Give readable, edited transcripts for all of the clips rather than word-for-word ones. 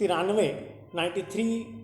93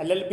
LLB,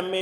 MA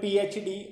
PhD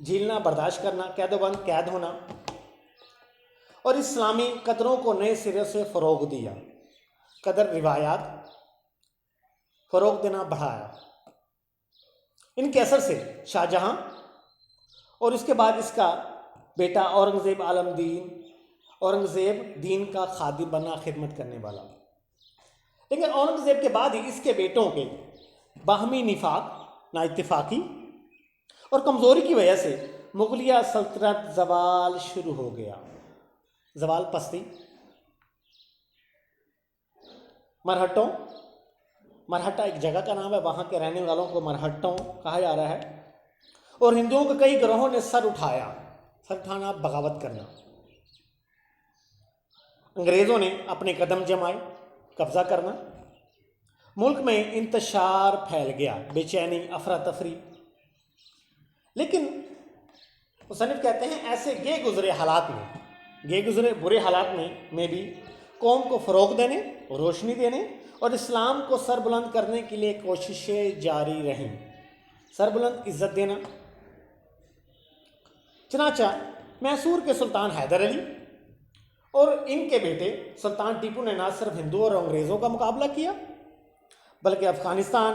جھیلنا، برداشت کرنا، قید و بند، قید ہونا، اور اسلامی قدروں کو نئے سرے سے فروغ دیا، قدر روایات فروغ دینا بڑھایا۔ ان کے اثر سے شاہ جہاں اور اس کے بعد اس کا بیٹا اورنگزیب عالم دین، اورنگزیب دین کا خادم بنا، خدمت کرنے والا۔ لیکن اورنگزیب کے بعد ہی اس کے بیٹوں کے باہمی نفاق، نا اتفاقی اور کمزوری کی وجہ سے مغلیہ سلطنت زوال شروع ہو گیا۔ زوال پستی، مرہٹا ایک جگہ کا نام ہے، وہاں کے رہنے والوں کو مرہٹوں کہا جا رہا ہے، اور ہندوؤں کے کئی گروہوں نے سر اٹھانا، بغاوت کرنا۔ انگریزوں نے اپنے قدم جمائے، قبضہ کرنا، ملک میں انتشار پھیل گیا، بے چینی، افراتفری۔ لیکن مصنف کہتے ہیں ایسے گئے گزرے برے حالات میں بھی قوم کو فروغ دینے، روشنی دینے اور اسلام کو سر بلند کرنے کے لیے کوششیں جاری رہیں۔ سر بلند، عزت دینا۔ چنانچہ میسور کے سلطان حیدر علی اور ان کے بیٹے سلطان ٹیپو نے نہ صرف ہندوؤں اور انگریزوں کا مقابلہ کیا، بلکہ افغانستان،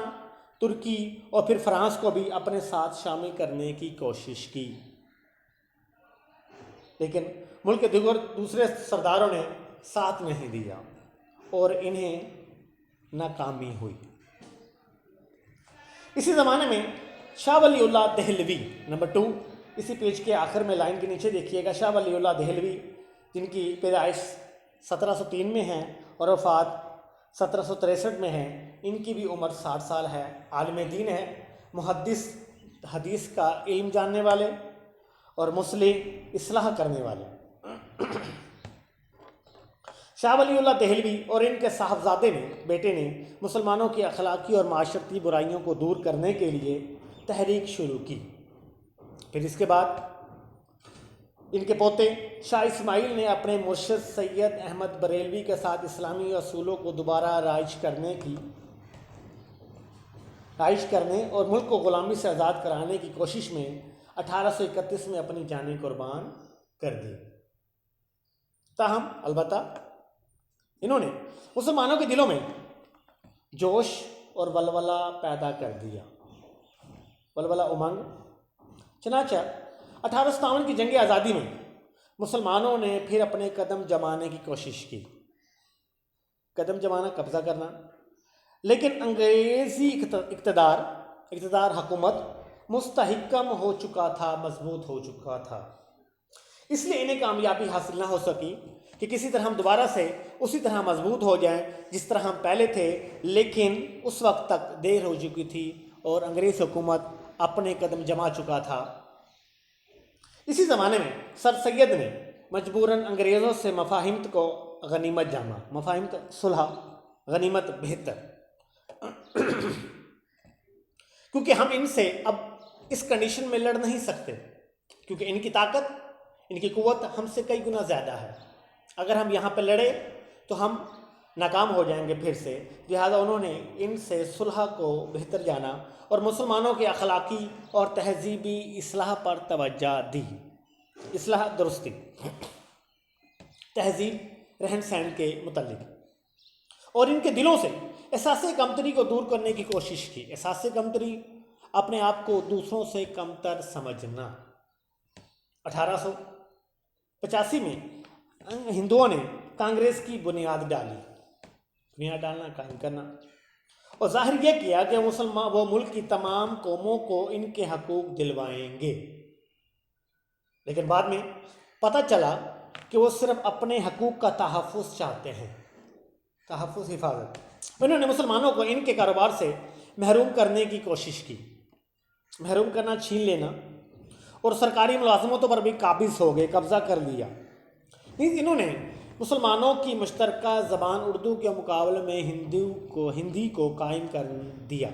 ترکی اور پھر فرانس کو بھی اپنے ساتھ شامل کرنے کی کوشش کی۔ لیکن ملک کے دوسرے سرداروں نے ساتھ نہیں دیا اور انہیں ناکامی ہوئی۔ اسی زمانے میں شاہ ولی اللہ دہلوی، نمبر 2، اسی پیج کے آخر میں لائن کے نیچے دیکھیے گا، شاہ ولی اللہ دہلوی جن کی پیدائش 1703 میں ہے اور وفات 1763 میں ہے، ان کی بھی عمر 60 سال ہے، عالم دین ہے، محدث، حدیث کا علم جاننے والے اور مصلح، اصلاح کرنے والے۔ شاہ ولی اللہ دہلوی اور ان کے صاحبزادے بیٹے نے مسلمانوں کی اخلاقی اور معاشرتی برائیوں کو دور کرنے کے لیے تحریک شروع کی۔ پھر اس کے بعد ان کے پوتے شاہ اسماعیل نے اپنے مرشد سید احمد بریلوی کے ساتھ اسلامی اصولوں کو دوبارہ رائج کرنے اور ملک کو غلامی سے آزاد کرانے کی کوشش میں 1831 میں اپنی جانیں قربان کر دی۔ تاہم البتہ انہوں نے مسلمانوں کے دلوں میں جوش اور ولولہ پیدا کر دیا، ولولہ، امنگ۔ چنانچہ 1857 کی جنگ آزادی میں مسلمانوں نے پھر اپنے قدم جمانے کی کوشش کی، قدم جمانا، قبضہ کرنا، لیکن انگریزی اقتدار حکومت مستحکم ہو چکا تھا، مضبوط ہو چکا تھا، اس لیے انہیں کامیابی حاصل نہ ہو سکی کہ کسی طرح ہم دوبارہ سے اسی طرح مضبوط ہو جائیں جس طرح ہم پہلے تھے، لیکن اس وقت تک دیر ہو چکی تھی اور انگریز حکومت اپنے قدم جما چکا تھا۔ اسی زمانے میں سر سید نے مجبوراً انگریزوں سے مفاہمت کو غنیمت جانا، مفاہمت، صلح، غنیمت بہتر، کیونکہ ہم ان سے اب اس کنڈیشن میں لڑ نہیں سکتے، کیونکہ ان کی طاقت، ان کی قوت ہم سے کئی گنا زیادہ ہے، اگر ہم یہاں پہ لڑے تو ہم ناکام ہو جائیں گے پھر سے، لہذا انہوں نے ان سے صلح کو بہتر جانا اور مسلمانوں کے اخلاقی اور تہذیبی اصلاح پر توجہ دی۔ اصلاح، درستی، تہذیب، رہن سہن کے متعلق، اور ان کے دلوں سے احساس کمتری کو دور کرنے کی کوشش کی۔ احساس کمتری، اپنے آپ کو دوسروں سے کمتر سمجھنا۔ 1885 میں ہندوؤں نے کانگریس کی بنیاد ڈالنا، قائم کرنا، اور ظاہر یہ کیا کہ وہ ملک کی تمام قوموں کو ان کے حقوق دلوائیں گے، لیکن بعد میں پتہ چلا کہ وہ صرف اپنے حقوق کا تحفظ چاہتے ہیں، تحفظ، حفاظت۔ انہوں نے مسلمانوں کو ان کے کاروبار سے محروم کرنے کی کوشش کی، محروم کرنا، چھین لینا، اور سرکاری ملازمتوں پر بھی قابض ہو گئے، قبضہ کر لیا۔ انہوں نے مسلمانوں کی مشترکہ زبان اردو کے مقابلے میں ہندی کو قائم کر دیا۔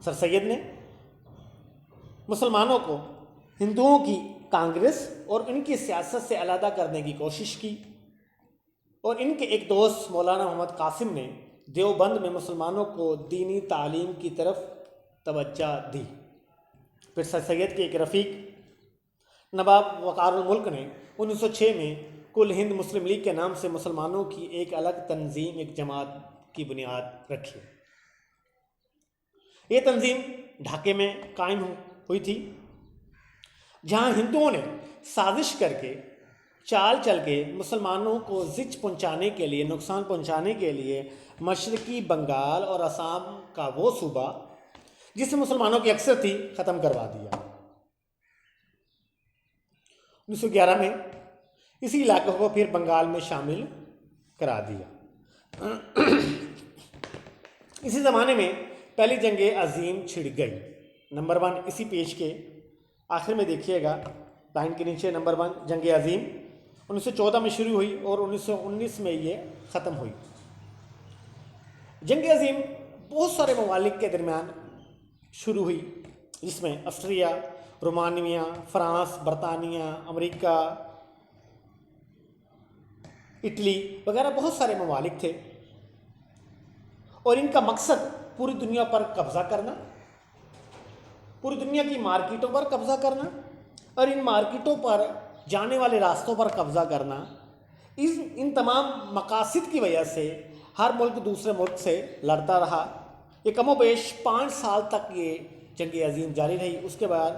سر سید نے مسلمانوں کو ہندوؤں کی کانگریس اور ان کی سیاست سے علیحدہ کرنے کی کوشش کی، اور ان کے ایک دوست مولانا محمد قاسم نے دیوبند میں مسلمانوں کو دینی تعلیم کی طرف توجہ دی۔ پھر سر سید کے ایک رفیق نواب وقار الملک نے 1906 میں کل ہند مسلم لیگ کے نام سے مسلمانوں کی ایک الگ تنظیم، ایک جماعت کی بنیاد رکھی۔ یہ تنظیم ڈھاکے میں قائم ہوئی تھی، جہاں ہندوؤں نے سازش کر کے، چال چل کے مسلمانوں کو زچ پہنچانے کے لیے، نقصان پہنچانے کے لیے مشرقی بنگال اور آسام کا وہ صوبہ جس میں مسلمانوں کی اکثر تھی ختم کروا دیا۔ 1911 میں اسی علاقے کو پھر بنگال میں شامل کرا دیا۔ اسی زمانے میں پہلی جنگ عظیم چھڑ گئی۔ نمبر 1 اسی پیج کے آخر میں دیکھیے گا، لائن کے نیچے نمبر 1 جنگ عظیم 1914 میں شروع ہوئی اور 1919 میں یہ ختم ہوئی۔ جنگ عظیم بہت سارے ممالک کے درمیان شروع ہوئی، جس میں آسٹریا، رومانیہ، فرانس، برطانیہ، امریکہ، اٹلی وغیرہ بہت سارے ممالک تھے، اور ان کا مقصد پوری دنیا پر قبضہ کرنا، پوری دنیا کی مارکیٹوں پر قبضہ کرنا، اور ان مارکیٹوں پر جانے والے راستوں پر قبضہ کرنا۔ ان تمام مقاصد کی وجہ سے ہر ملک دوسرے ملک سے لڑتا رہا۔ یہ کم و بیش 5 سال تک یہ جنگ عظیم جاری رہی، اس کے بعد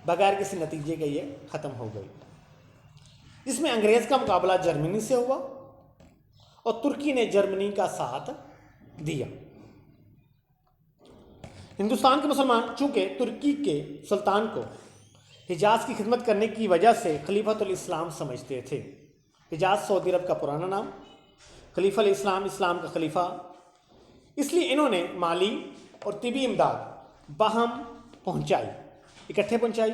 بغیر کسی نتیجے کے یہ ختم ہو گئی، جس میں انگریز کا مقابلہ جرمنی سے ہوا اور ترکی نے جرمنی کا ساتھ دیا۔ ہندوستان کے مسلمان چونکہ ترکی کے سلطان کو حجاز کی خدمت کرنے کی وجہ سے خلیفۃ الاسلام سمجھتے تھے۔ حجاز سعودی عرب کا پرانا نام، خلیفہ الاسلام اسلام کا خلیفہ، اس لیے انہوں نے مالی اور طبی امداد باہم پہنچائی، اکٹھے پہنچائی،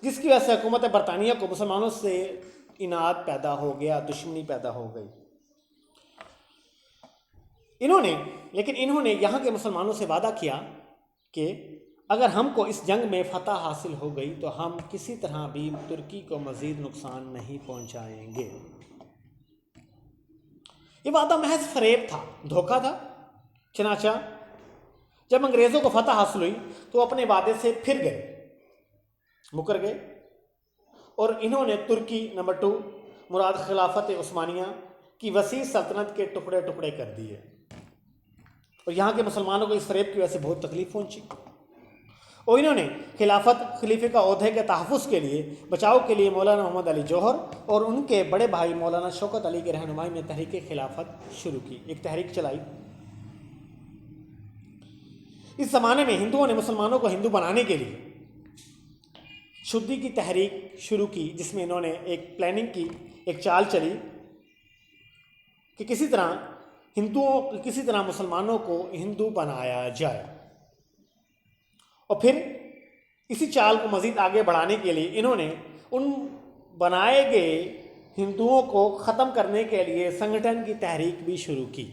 جس کی وجہ سے حکومت برطانیہ کو مسلمانوں سے اناد پیدا ہو گیا، دشمنی پیدا ہو گئی۔ لیکن انہوں نے یہاں کے مسلمانوں سے وعدہ کیا کہ اگر ہم کو اس جنگ میں فتح حاصل ہو گئی تو ہم کسی طرح بھی ترکی کو مزید نقصان نہیں پہنچائیں گے۔ یہ وعدہ محض فریب تھا، دھوکہ تھا۔ چنانچہ جب انگریزوں کو فتح حاصل ہوئی تو اپنے وعدے سے پھر گئے، مکر گئے، اور انہوں نے ترکی نمبر 2 مراد خلافت عثمانیہ کی وسیع سلطنت کے ٹکڑے ٹکڑے کر دیے، اور یہاں کے مسلمانوں کو اس فریب کی وجہ سے بہت تکلیف پہنچی، اور انہوں نے خلیفے کا عہدے کے تحفظ کے لیے، بچاؤ کے لیے مولانا محمد علی جوہر اور ان کے بڑے بھائی مولانا شوکت علی کی رہنمائی میں تحریک خلافت شروع کی، ایک تحریک چلائی۔ اس زمانے میں ہندوؤں نے مسلمانوں کو ہندو بنانے کے لیے شدی کی تحریک شروع کی، جس میں انہوں نے ایک پلاننگ کی، ایک چال چلی کہ کسی طرح مسلمانوں کو ہندو بنایا جائے، اور پھر اسی چال کو مزید آگے بڑھانے کے لیے انہوں نے ان بنائے گئے ہندوؤں کو ختم کرنے کے لیے سنگٹھن کی تحریک بھی شروع کی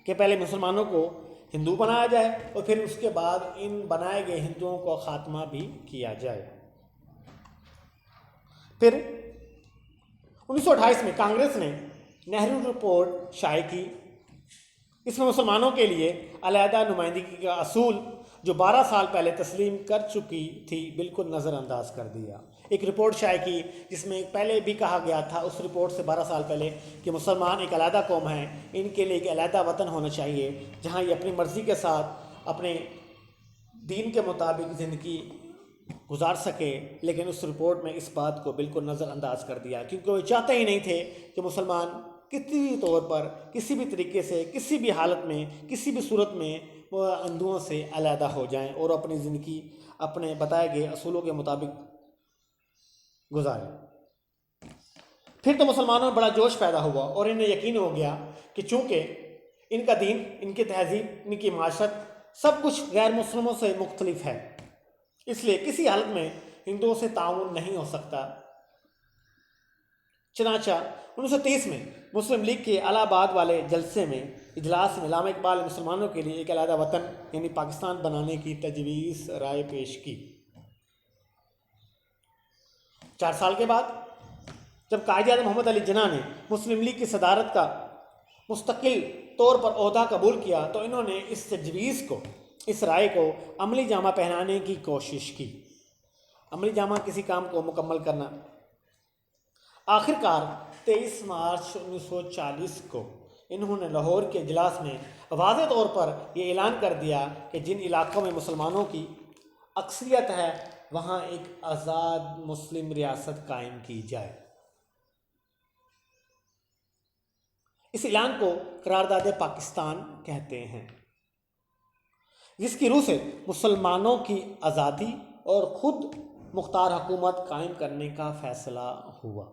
کہ پہلے مسلمانوں کو ہندو بنایا جائے اور پھر اس کے بعد ان بنائے گئے ہندوؤں کو خاتمہ بھی کیا جائے۔ پھر 1928 میں کانگریس نے نہرو رپورٹ شائع کی، اس میں مسلمانوں کے لیے علیحدہ نمائندگی کا اصول جو 12 سال پہلے تسلیم کر چکی تھی بالکل نظر انداز کر دیا۔ ایک رپورٹ شائع کی جس میں پہلے بھی کہا گیا تھا اس رپورٹ سے 12 سال پہلے کہ مسلمان ایک علیحدہ قوم ہیں، ان کے لیے ایک علیحدہ وطن ہونا چاہیے جہاں یہ اپنی مرضی کے ساتھ اپنے دین کے مطابق زندگی گزار سکے، لیکن اس رپورٹ میں اس بات کو بالکل نظر انداز کر دیا، کیونکہ وہ چاہتے ہی نہیں تھے کہ مسلمان کسی بھی طور پر، کسی بھی طریقے سے، کسی بھی حالت میں، کسی بھی صورت میں وہ ہندوؤں سے علیحدہ ہو جائیں اور اپنی زندگی اپنے بتائے گئے اصولوں کے مطابق گزاریں۔ پھر تو مسلمانوں میں بڑا جوش پیدا ہوا اور انہیں یقین ہو گیا کہ چونکہ ان کا دین، ان کی تہذیب، ان کی معاشرت سب کچھ غیر مسلموں سے مختلف ہے، اس لیے کسی حالت میں ہندوؤں سے تعاون نہیں ہو سکتا۔ چنانچہ 1930 میں مسلم لیگ کے الہ آباد والے جلسے میں اجلاس میں علامہ اقبال نے مسلمانوں کے لیے ایک علیحدہ وطن یعنی پاکستان بنانے کی تجویز رائے پیش کی۔ 4 سال کے بعد جب قائد اعظم محمد علی جناح نے مسلم لیگ کی صدارت کا مستقل طور پر عہدہ قبول کیا تو انہوں نے اس تجویز کو، اس رائے کو عملی جامہ پہنانے کی کوشش کی۔ عملی جامہ کسی کام کو مکمل کرنا۔ آخر کار 23 مارچ 1940 کو انہوں نے لاہور کے اجلاس میں واضح طور پر یہ اعلان کر دیا کہ جن علاقوں میں مسلمانوں کی اکثریت ہے وہاں ایک آزاد مسلم ریاست قائم کی جائے۔ اس اعلان کو قرارداد پاکستان کہتے ہیں، جس کی روح سے مسلمانوں کی آزادی اور خود مختار حکومت قائم کرنے کا فیصلہ ہوا۔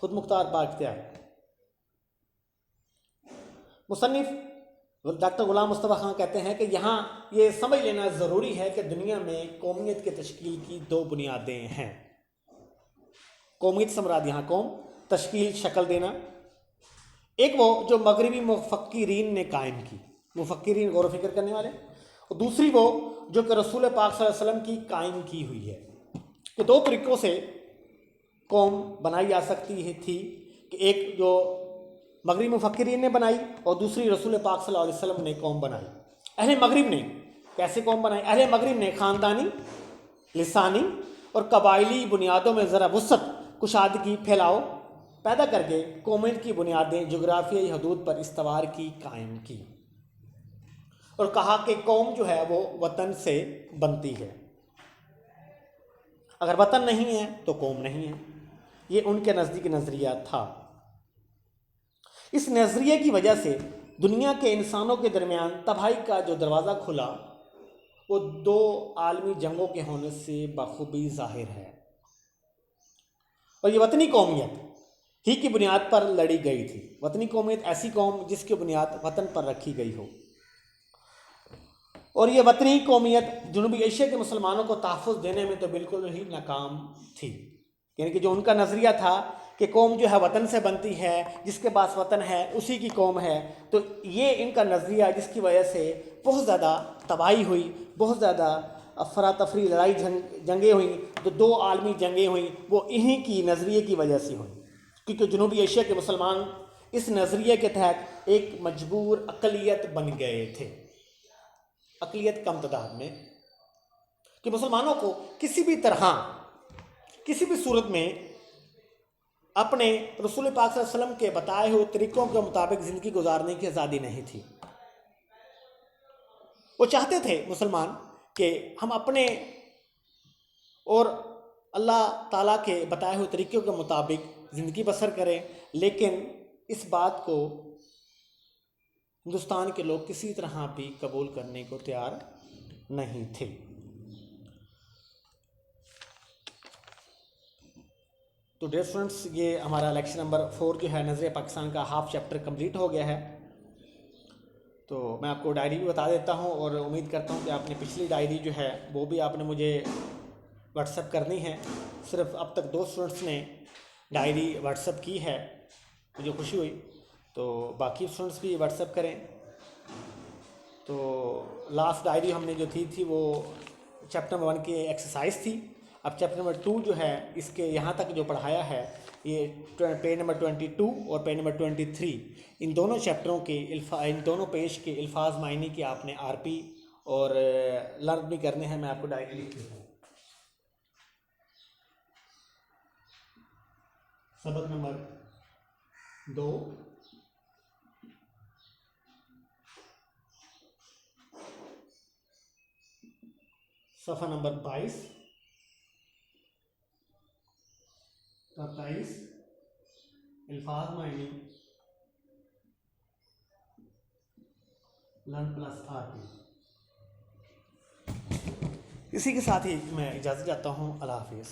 خود مختار بااختیار۔ مصنف ڈاکٹر غلام مصطفیٰ خان کہتے ہیں کہ یہاں یہ سمجھ لینا ضروری ہے کہ دنیا میں قومیت کی تشکیل کی دو بنیادیں ہیں۔ قومیت سے مراد یہاں قوم، تشکیل شکل دینا۔ ایک وہ جو مغربی مفکرین نے قائم کی، مفکرین غور و فکر کرنے والے، اور دوسری وہ جو کہ رسول پاک صلی اللہ علیہ وسلم کی قائم کی ہوئی ہے۔ کہ دو طریقوں سے قوم بنائی جا سکتی تھی، کہ ایک جو مغربی مفکرین نے بنائی اور دوسری رسول پاک صلی اللہ علیہ وسلم نے قوم بنائی۔ اہل مغرب نے کیسے قوم بنائی؟ اہل مغرب نے خاندانی، لسانی اور قبائلی بنیادوں میں ذرا وسعت، کشادگی، پھیلاؤ پیدا کر کے قومیت کی بنیادیں جغرافیائی حدود پر استوار کی قائم کی، اور کہا کہ قوم جو ہے وہ وطن سے بنتی ہے، اگر وطن نہیں ہے تو قوم نہیں ہے۔ یہ ان کے نزدیک نظریہ تھا۔ اس نظریے کی وجہ سے دنیا کے انسانوں کے درمیان تباہی کا جو دروازہ کھلا وہ دو عالمی جنگوں کے ہونے سے بخوبی ظاہر ہے، اور یہ وطنی قومیت ہی کی بنیاد پر لڑی گئی تھی۔ وطنی قومیت ایسی قوم جس کی بنیاد وطن پر رکھی گئی ہو، اور یہ وطنی قومیت جنوبی ایشیا کے مسلمانوں کو تحفظ دینے میں تو بالکل ہی ناکام تھی۔ یعنی کہ جو ان کا نظریہ تھا کہ قوم جو ہے وطن سے بنتی ہے، جس کے پاس وطن ہے اسی کی قوم ہے، تو یہ ان کا نظریہ جس کی وجہ سے بہت زیادہ تباہی ہوئی، بہت زیادہ افراتفری لڑائی جنگیں ہوئیں، تو دو عالمی جنگیں ہوئیں، وہ انہی کی نظریے کی وجہ سے ہوئیں، کیونکہ جنوبی ایشیا کے مسلمان اس نظریے کے تحت ایک مجبور اقلیت بن گئے تھے، اقلیت کم تعداد میں، کہ مسلمانوں کو کسی بھی طرح، کسی بھی صورت میں اپنے رسول پاک صلی اللہ علیہ وسلم کے بتائے ہوئے طریقوں کے مطابق زندگی گزارنے کی آزادی نہیں تھی۔ وہ چاہتے تھے مسلمان کہ ہم اپنے اور اللہ تعالیٰ کے بتائے ہوئے طریقوں کے مطابق زندگی بسر کریں، لیکن اس بات کو ہندوستان کے لوگ کسی طرح بھی قبول کرنے کو تیار نہیں تھے۔ تو ڈیئر اسٹوڈنٹس، یہ ہمارا لیکچر نمبر 4 جو ہے نظریہ پاکستان کا ہاف چیپٹر کمپلیٹ ہو گیا ہے۔ تو میں آپ کو ڈائری بھی بتا دیتا ہوں، اور امید کرتا ہوں کہ آپ نے پچھلی ڈائری جو ہے وہ بھی آپ نے مجھے واٹس ایپ کرنی ہے۔ صرف اب تک 2 اسٹوڈنٹس نے ڈائری واٹس ایپ کی ہے، مجھے خوشی ہوئی، تو باقی اسٹوڈنٹس بھی واٹس ایپ کریں۔ تو لاسٹ ڈائری ہم نے جو تھی وہ چیپٹر نمبر 1 کی ایکسرسائز تھی۔ اب چیپٹر نمبر 2 جو ہے اس کے یہاں تک جو پڑھایا ہے، یہ پیج نمبر 22 اور پیج نمبر 23، ان دونوں چیپٹروں کے ان دونوں پیج کے الفاظ معنی کے آپ نے آر پی اور لرن بھی کرنے ہیں۔ میں آپ کو ڈائری لکھ دیتا ہوں۔ سبق نمبر 2، صفحہ نمبر 22، 23، الفاظ معنی، لرن پلس آر پی۔ اسی کے ساتھ ہی میں اجازت چاہتا ہوں۔ اللہ حافظ۔